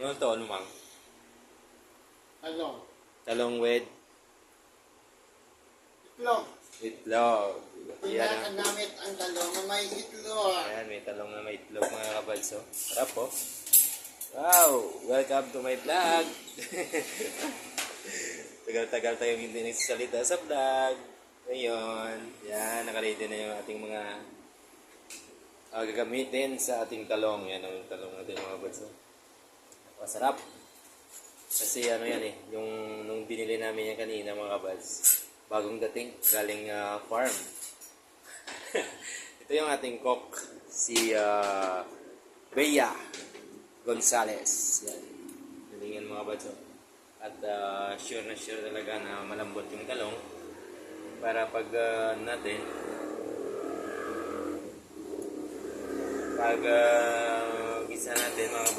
Ano to? Ano mang? Talong. Talong with Itlog. itlog. Yan. Tindakan namin ang talong na may itlog. Ayan, may talong na may itlog mga kabads. Oh. Sarap po. Wow! Welcome to my vlog! Tagal-tagal tayong hindi nagsasalita sa vlog. Ngayon, yan, nakaready na yung ating mga gagamitin sa ating talong. Yan ang talong natin mga kabads. Oh. Masarap. Kasi ano yan eh, yung nung binili namin yan kanina mga kabads, bagong dating, galing farm. Ito yung ating cook, si Bea Gonzales. Yan. Galingan mga kabads. At sure na sure talaga na malambot yung talong para pag gisa natin mga kabads,